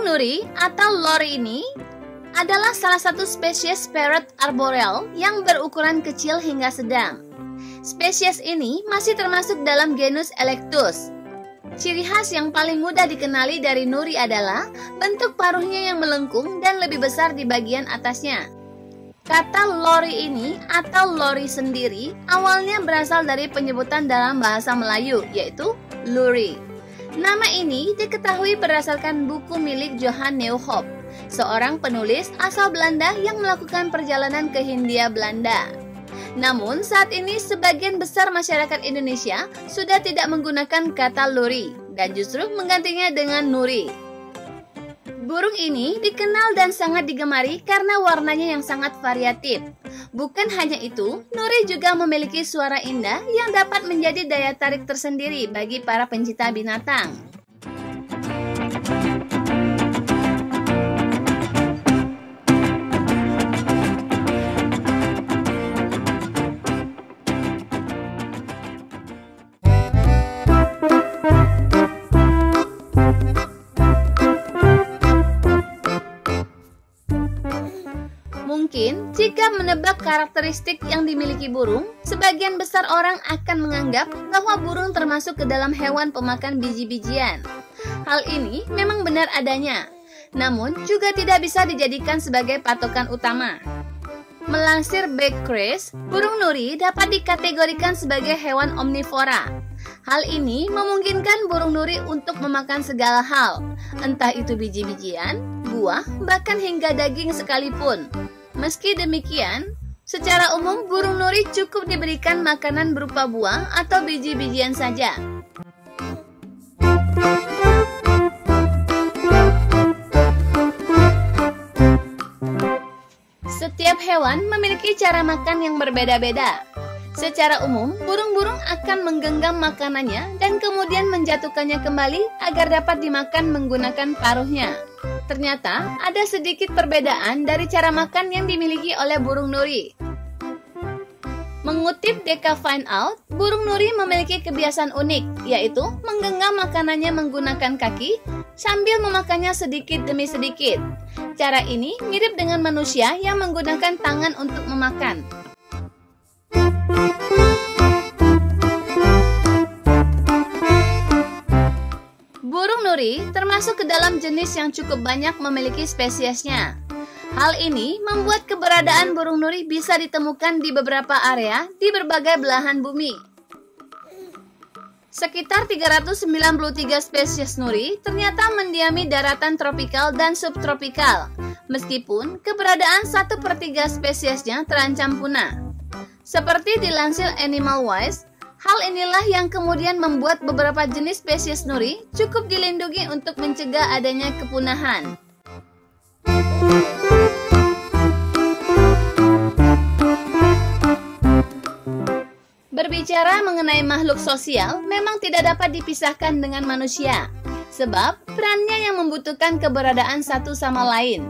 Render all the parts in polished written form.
Burung nuri atau lori ini adalah salah satu spesies parrot arboreal yang berukuran kecil hingga sedang. Spesies ini masih termasuk dalam genus Electus. Ciri khas yang paling mudah dikenali dari nuri adalah bentuk paruhnya yang melengkung dan lebih besar di bagian atasnya. Kata lori ini atau lori sendiri awalnya berasal dari penyebutan dalam bahasa Melayu, yaitu luri. Nama ini diketahui berdasarkan buku milik Johan Neuhoff, seorang penulis asal Belanda yang melakukan perjalanan ke Hindia Belanda. Namun saat ini sebagian besar masyarakat Indonesia sudah tidak menggunakan kata luri dan justru menggantinya dengan nuri. Burung ini dikenal dan sangat digemari karena warnanya yang sangat variatif. Bukan hanya itu, nuri juga memiliki suara indah yang dapat menjadi daya tarik tersendiri bagi para pencinta binatang. Mungkin jika menebak karakteristik yang dimiliki burung, sebagian besar orang akan menganggap bahwa burung termasuk ke dalam hewan pemakan biji-bijian. Hal ini memang benar adanya, namun juga tidak bisa dijadikan sebagai patokan utama. Melansir Beckwith, burung nuri dapat dikategorikan sebagai hewan omnivora. Hal ini memungkinkan burung nuri untuk memakan segala hal, entah itu biji-bijian, buah, bahkan hingga daging sekalipun. Meski demikian, secara umum burung nuri cukup diberikan makanan berupa buah atau biji-bijian saja. Setiap hewan memiliki cara makan yang berbeda-beda. Secara umum, burung-burung akan menggenggam makanannya dan kemudian menjatuhkannya kembali agar dapat dimakan menggunakan paruhnya. Ternyata ada sedikit perbedaan dari cara makan yang dimiliki oleh burung nuri. Mengutip Decca Find Out, burung nuri memiliki kebiasaan unik, yaitu menggenggam makanannya menggunakan kaki sambil memakannya sedikit demi sedikit. Cara ini mirip dengan manusia yang menggunakan tangan untuk memakan. Burung nuri termasuk ke dalam jenis yang cukup banyak memiliki spesiesnya. Hal ini membuat keberadaan burung nuri bisa ditemukan di beberapa area di berbagai belahan bumi. Sekitar 393 spesies nuri ternyata mendiami daratan tropikal dan subtropikal, meskipun keberadaan 1/3 spesiesnya terancam punah. Seperti dilansir Animal Wise, hal inilah yang kemudian membuat beberapa jenis spesies nuri cukup dilindungi untuk mencegah adanya kepunahan. Berbicara mengenai makhluk sosial memang tidak dapat dipisahkan dengan manusia, sebab perannya yang membutuhkan keberadaan satu sama lain.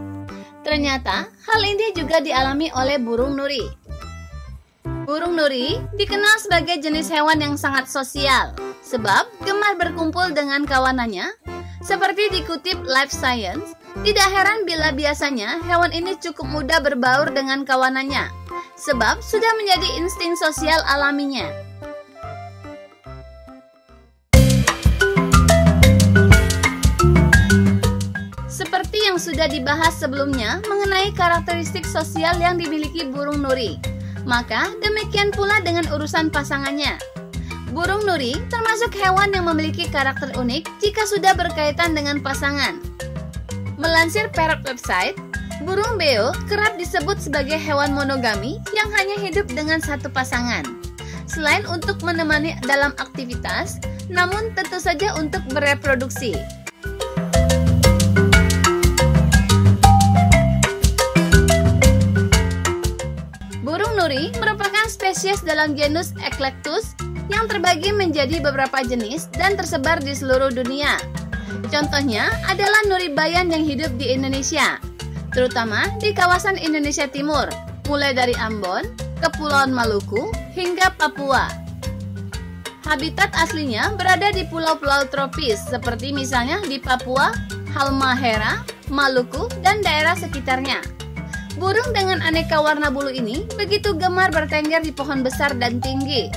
Ternyata hal ini juga dialami oleh burung nuri. Burung nuri dikenal sebagai jenis hewan yang sangat sosial, sebab gemar berkumpul dengan kawanannya. Seperti dikutip Life Science, tidak heran bila biasanya hewan ini cukup mudah berbaur dengan kawanannya, sebab sudah menjadi insting sosial alaminya. Seperti yang sudah dibahas sebelumnya mengenai karakteristik sosial yang dimiliki burung nuri, maka demikian pula dengan urusan pasangannya. Burung nuri termasuk hewan yang memiliki karakter unik jika sudah berkaitan dengan pasangan. Melansir Parrot website, burung beo kerap disebut sebagai hewan monogami yang hanya hidup dengan satu pasangan. Selain untuk menemani dalam aktivitas, namun tentu saja untuk bereproduksi. Burung nuri merupakan spesies dalam genus Eclectus yang terbagi menjadi beberapa jenis dan tersebar di seluruh dunia. Contohnya adalah nuri bayan yang hidup di Indonesia, terutama di kawasan Indonesia Timur, mulai dari Ambon, Kepulauan Maluku, hingga Papua. Habitat aslinya berada di pulau-pulau tropis, seperti misalnya di Papua, Halmahera, Maluku, dan daerah sekitarnya. Burung dengan aneka warna bulu ini begitu gemar bertengger di pohon besar dan tinggi.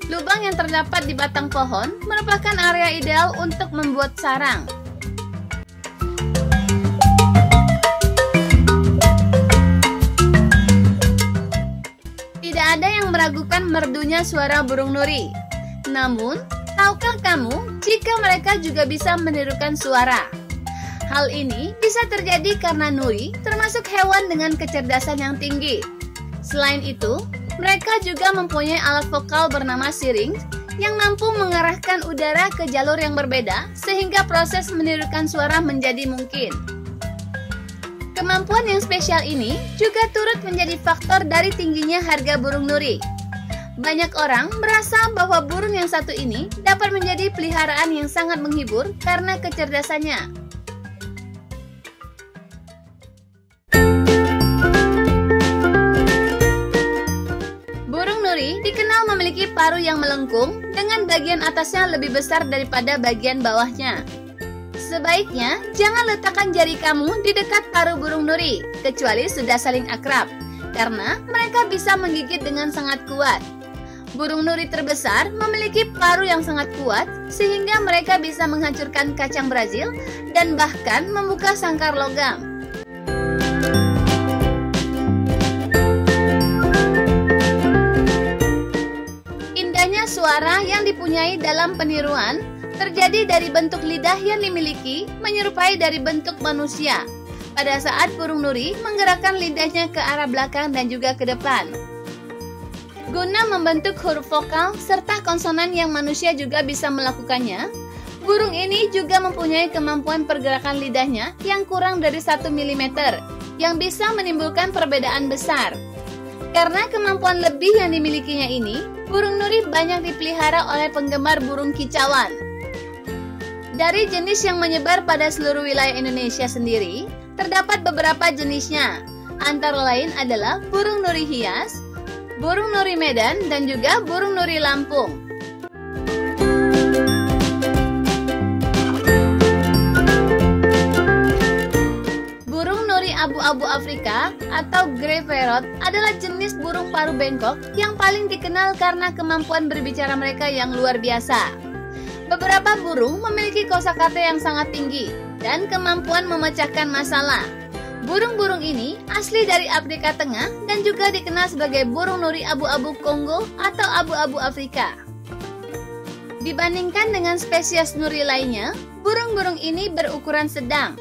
Lubang yang terdapat di batang pohon merupakan area ideal untuk membuat sarang. Tidak ada yang meragukan merdunya suara burung nuri. Namun, tahukah kamu jika mereka juga bisa menirukan suara? Hal ini bisa terjadi karena nuri termasuk hewan dengan kecerdasan yang tinggi. Selain itu, mereka juga mempunyai alat vokal bernama syrinx yang mampu mengarahkan udara ke jalur yang berbeda sehingga proses menirukan suara menjadi mungkin. Kemampuan yang spesial ini juga turut menjadi faktor dari tingginya harga burung nuri. Banyak orang merasa bahwa burung yang satu ini dapat menjadi peliharaan yang sangat menghibur karena kecerdasannya. Dikenal memiliki paruh yang melengkung dengan bagian atasnya lebih besar daripada bagian bawahnya. Sebaiknya jangan letakkan jari kamu di dekat paruh burung nuri kecuali sudah saling akrab, karena mereka bisa menggigit dengan sangat kuat. Burung nuri terbesar memiliki paruh yang sangat kuat sehingga mereka bisa menghancurkan kacang Brazil dan bahkan membuka sangkar logam. Suara yang dipunyai dalam peniruan terjadi dari bentuk lidah yang dimiliki menyerupai dari bentuk manusia pada saat burung nuri menggerakkan lidahnya ke arah belakang dan juga ke depan. Guna membentuk huruf vokal serta konsonan yang manusia juga bisa melakukannya, burung ini juga mempunyai kemampuan pergerakan lidahnya yang kurang dari 1 mm yang bisa menimbulkan perbedaan besar. Karena kemampuan lebih yang dimilikinya ini, burung nuri banyak dipelihara oleh penggemar burung kicauan. Dari jenis yang menyebar pada seluruh wilayah Indonesia sendiri, terdapat beberapa jenisnya. Antara lain adalah burung nuri hias, burung nuri Medan, dan juga burung nuri Lampung. Abu-abu Afrika atau grey parrot adalah jenis burung paruh bengkok yang paling dikenal karena kemampuan berbicara mereka yang luar biasa. Beberapa burung memiliki kosakata yang sangat tinggi dan kemampuan memecahkan masalah. Burung-burung ini asli dari Afrika Tengah dan juga dikenal sebagai burung nuri abu-abu Kongo atau abu-abu Afrika. Dibandingkan dengan spesies nuri lainnya, burung-burung ini berukuran sedang.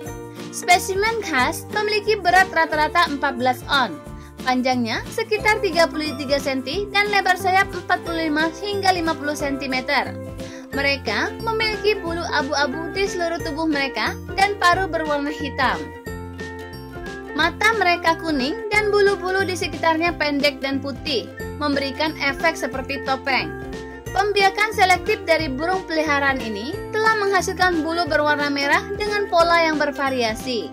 Spesimen khas memiliki berat rata-rata 14 on, panjangnya sekitar 33 cm dan lebar sayap 45 hingga 50 cm. Mereka memiliki bulu abu-abu di seluruh tubuh mereka dan paruh berwarna hitam. Mata mereka kuning dan bulu-bulu di sekitarnya pendek dan putih, memberikan efek seperti topeng. Pembiakan selektif dari burung peliharaan ini telah menghasilkan bulu berwarna merah dengan pola yang bervariasi.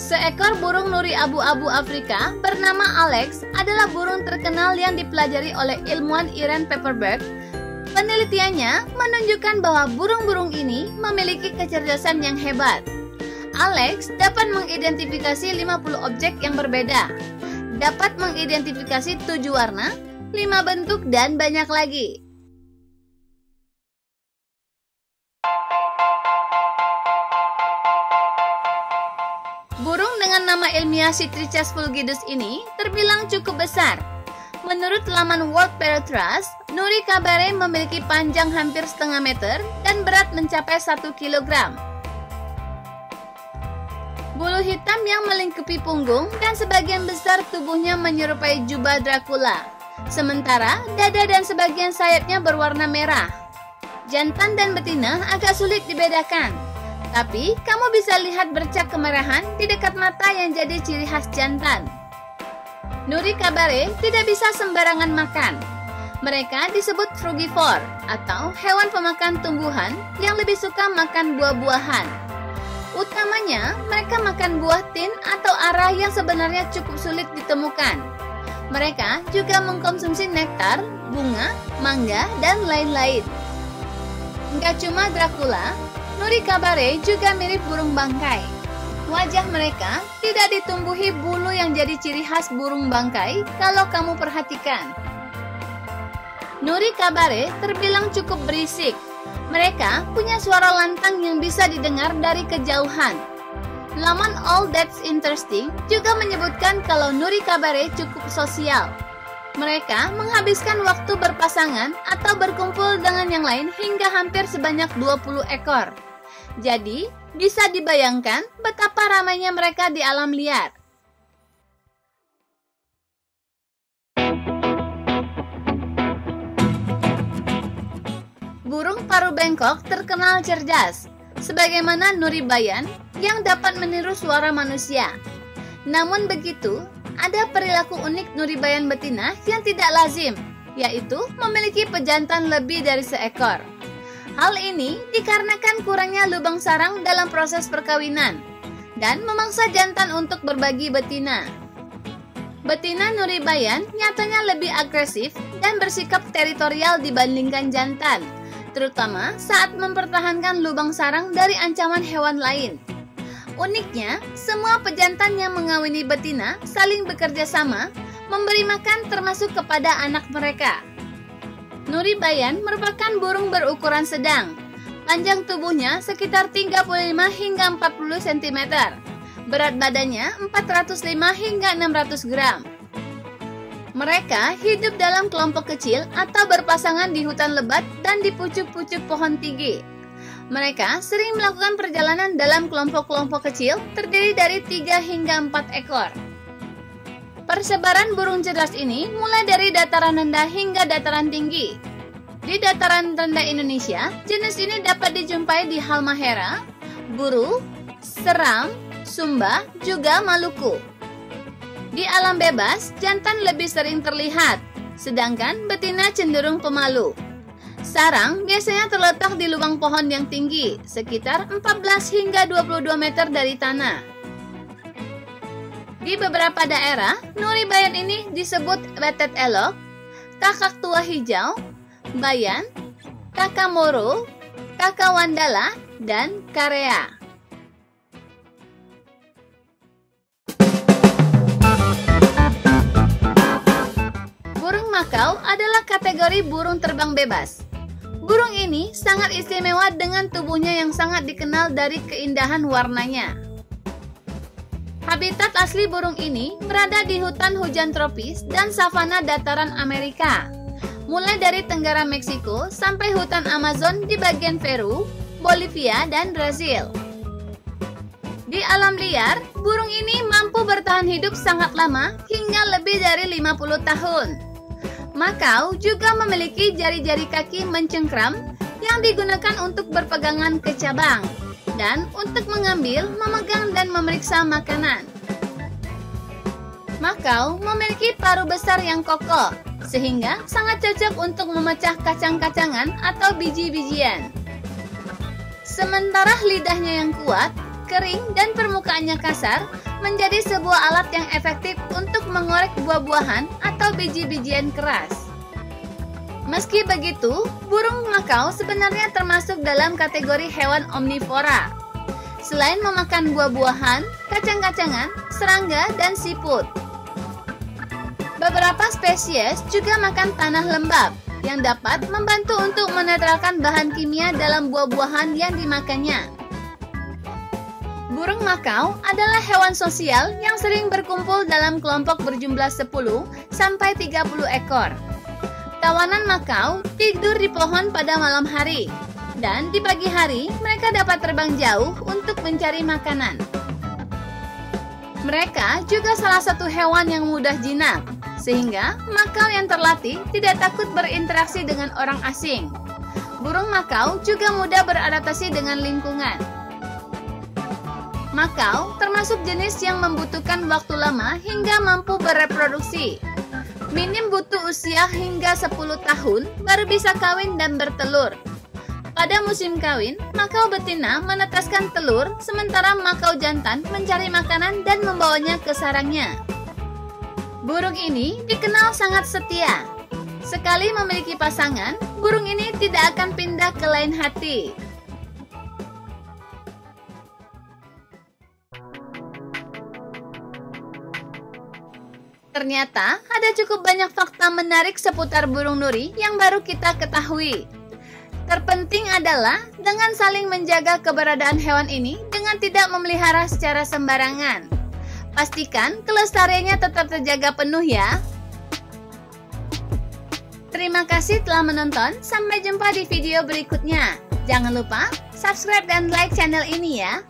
Seekor burung nuri abu-abu Afrika bernama Alex adalah burung terkenal yang dipelajari oleh ilmuwan Iren Pepperberg. Penelitiannya menunjukkan bahwa burung-burung ini memiliki kecerdasan yang hebat. Alex dapat mengidentifikasi 50 objek yang berbeda, dapat mengidentifikasi 7 warna, 5 bentuk, dan banyak lagi. Burung dengan nama ilmiah Citrichus fulgidus ini terbilang cukup besar. Menurut laman World Parrot Trust, nuri cabaret memiliki panjang hampir setengah meter dan berat mencapai 1 kilogram. Bulu hitam yang melingkupi punggung dan sebagian besar tubuhnya menyerupai jubah Dracula. Sementara dada dan sebagian sayapnya berwarna merah. Jantan dan betina agak sulit dibedakan, tapi kamu bisa lihat bercak kemerahan di dekat mata yang jadi ciri khas jantan. Nuri cabaret tidak bisa sembarangan makan. Mereka disebut frugivore atau hewan pemakan tumbuhan yang lebih suka makan buah-buahan. Utamanya, mereka makan buah tin atau ara yang sebenarnya cukup sulit ditemukan. Mereka juga mengkonsumsi nektar, bunga, mangga, dan lain-lain. Nggak cuma Dracula, Nuri kabare juga mirip burung bangkai. Wajah mereka tidak ditumbuhi bulu yang jadi ciri khas burung bangkai kalau kamu perhatikan. Nuri kabare terbilang cukup berisik. Mereka punya suara lantang yang bisa didengar dari kejauhan. Laman All That's Interesting juga menyebutkan kalau Nuri kabare cukup sosial. Mereka menghabiskan waktu berpasangan atau berkumpul dengan yang lain hingga hampir sebanyak 20 ekor. Jadi, bisa dibayangkan betapa ramainya mereka di alam liar. Burung paruh bengkok terkenal cerdas, sebagaimana Nuri bayan yang dapat meniru suara manusia. Namun begitu, ada perilaku unik Nuri bayan betina yang tidak lazim, yaitu memiliki pejantan lebih dari seekor. Hal ini dikarenakan kurangnya lubang sarang dalam proses perkawinan dan memangsa jantan untuk berbagi betina. Betina Nuri bayan nyatanya lebih agresif dan bersikap teritorial dibandingkan jantan, terutama saat mempertahankan lubang sarang dari ancaman hewan lain. Uniknya, semua pejantan yang mengawini betina saling bekerja sama, memberi makan termasuk kepada anak mereka. Nuri bayan merupakan burung berukuran sedang. Panjang tubuhnya sekitar 35 hingga 40 cm. Berat badannya 405 hingga 600 gram. Mereka hidup dalam kelompok kecil atau berpasangan di hutan lebat dan di pucuk-pucuk pohon tinggi. Mereka sering melakukan perjalanan dalam kelompok-kelompok kecil terdiri dari 3 hingga 4 ekor. Persebaran burung cerdas ini mulai dari dataran rendah hingga dataran tinggi. Di dataran rendah Indonesia, jenis ini dapat dijumpai di Halmahera, Buru, Seram, Sumba, juga Maluku. Di alam bebas, jantan lebih sering terlihat, sedangkan betina cenderung pemalu. Sarang biasanya terletak di lubang pohon yang tinggi, sekitar 14 hingga 22 meter dari tanah. Di beberapa daerah, Nuri bayan ini disebut betet elok, kakak tua hijau, bayan, kakamoro, kakawandala, dan karea. Burung makau adalah kategori burung terbang bebas. Burung ini sangat istimewa dengan tubuhnya yang sangat dikenal dari keindahan warnanya. Habitat asli burung ini berada di hutan hujan tropis dan savana dataran Amerika, mulai dari tenggara Meksiko sampai hutan Amazon di bagian Peru, Bolivia, dan Brazil. Di alam liar, burung ini mampu bertahan hidup sangat lama hingga lebih dari 50 tahun. Makau juga memiliki jari-jari kaki mencengkram yang digunakan untuk berpegangan ke cabang dan untuk mengambil, memegang, dan memeriksa makanan. Makau memiliki paruh besar yang kokoh, sehingga sangat cocok untuk memecah kacang-kacangan atau biji-bijian. Sementara lidahnya yang kuat, kering, dan permukaannya kasar menjadi sebuah alat yang efektif untuk mengorek buah-buahan atau biji-bijian keras. Meski begitu, burung makau sebenarnya termasuk dalam kategori hewan omnivora. Selain memakan buah-buahan, kacang-kacangan, serangga, dan siput. Beberapa spesies juga makan tanah lembab yang dapat membantu untuk menetralkan bahan kimia dalam buah-buahan yang dimakannya. Burung makau adalah hewan sosial yang sering berkumpul dalam kelompok berjumlah 10 sampai 30 ekor. Kawanan makau tidur di pohon pada malam hari, dan di pagi hari mereka dapat terbang jauh untuk mencari makanan. Mereka juga salah satu hewan yang mudah jinak, sehingga makau yang terlatih tidak takut berinteraksi dengan orang asing. Burung makau juga mudah beradaptasi dengan lingkungan. Makau termasuk jenis yang membutuhkan waktu lama hingga mampu bereproduksi. Minim butuh usia hingga 10 tahun baru bisa kawin dan bertelur. Pada musim kawin, makau betina menetaskan telur, sementara makau jantan mencari makanan dan membawanya ke sarangnya. Burung ini dikenal sangat setia. Sekali memiliki pasangan, burung ini tidak akan pindah ke lain hati. Ternyata ada cukup banyak fakta menarik seputar burung nuri yang baru kita ketahui. Terpenting adalah dengan saling menjaga keberadaan hewan ini dengan tidak memelihara secara sembarangan. Pastikan kelestariannya tetap terjaga penuh ya. Terima kasih telah menonton, sampai jumpa di video berikutnya. Jangan lupa subscribe dan like channel ini ya.